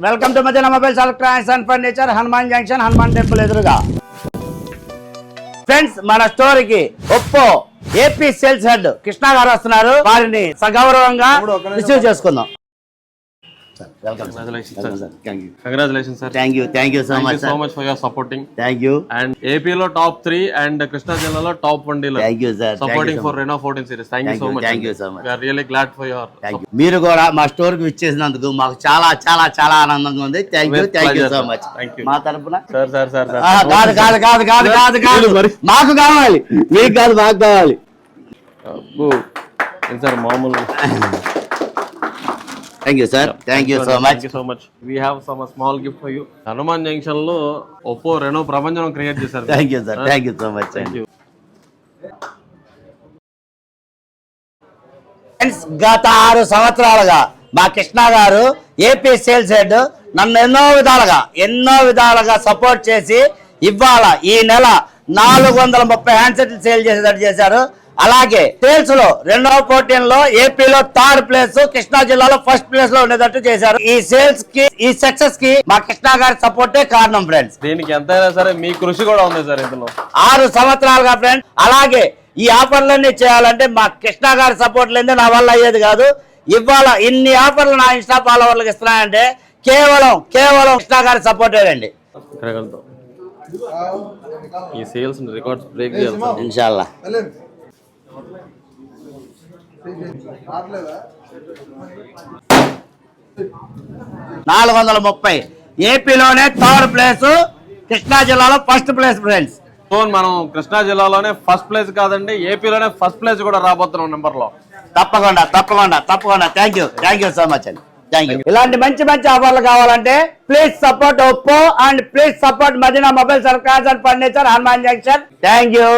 Welcome to Madina Mobiles Electronics and Furniture, Hanuman Junction, Hanuman temple ఎదురుగా. Friends, మన store కి Oppo AP sales head Krishna garu వస్తున్నారు. వారిని సగౌరవంగా రిసీవ్ చేసుకుందాం. Congratulations, sir. Thank you so much for your supporting. Thank you. And AP lo top 3 and Krishna Jilla lo top 1 dealer. Thank you, sir. Supporting for Renault 14 series. Thank you so much. Thank you so much. We are really glad for your support. మీరు కూడా మా store కి విచ్చేసినందుకు మాకు చాలా చాలా చాలా ఆనందంగా ఉంది. Thank you so much. మా తరపున sir. కాదు మాకు కావాలి, మీకు కాదు, మాకు కావాలి. Sir, మామూలు. Thank you, sir. Thank you so much. We have some small gift for you. Hanuman Junction lo Oppo Reno Prapanjam create chesaru. Thank you, sir. Thank you so much. Thank you. Friends, గత 6 సంవత్సరాలుగా మా కృష్ణ గారు AP sales head నన్ను ఎన్నో విధాలుగా support చేసి ఇవాళ ఈ నెల 430 హ్యాండ్సెట్లు సేల్ చేసేటట్టు చేశారు. అలాగే సేల్స్ లో 2014 లో ఏపీలో 3rd ప్లేస్, కృష్ణా జిల్లాలో 1st ప్లేస్ లో ఉండేటట్టు చేశారు. ఈ సేల్స్ కి, ఈ సక్సెస్ కి మా కృష్ణ గారి సపోర్టే కారణం ఫ్రెండ్స్. దీనికి ఎంతైనా సరే మీ కృషి కూడా ఉంది సార్ ఇందులో. 6 సంవత్సరాలుగా ఫ్రెండ్స్. అలాగే ఈ ఆఫర్లన్నీ చేయాలంటే మా కృష్ణ గారి సపోర్ట్ లేదే నా వల్ల అయ్యేది కాదు. ఇవాళ ఇన్ని ఆఫర్లు నా ఇన్స్టా ఫాలోవర్లకు ఇస్తున్నాయంటే కేవలం కృష్ణ గారి సపోర్టేనండి. ఈ సేల్స్ రికార్డ్స్ బ్రేక్ చేయాలి ఇన్షాల్లా. 430 ఏపీలోనే 3rd ప్లేస్, కృష్ణా జిల్లాలో 1st ప్లేస్ ఫ్రెండ్స్. సో మనం కృష్ణా జిల్లాలోనే 1st ప్లేస్ కాదండి, ఏపీలోనే 1st ప్లేస్ కూడా రాబోతున్నాం నెంబర్ లో. తప్పకుండా. థ్యాంక్ యూ సో మచ్ అండి. Thank you. ఇలాంటి మంచి ఆఫర్లు కావాలంటే please support Oppo and please support Madina Mobiles Electronics and Furniture, Hanuman Junction. Thank you.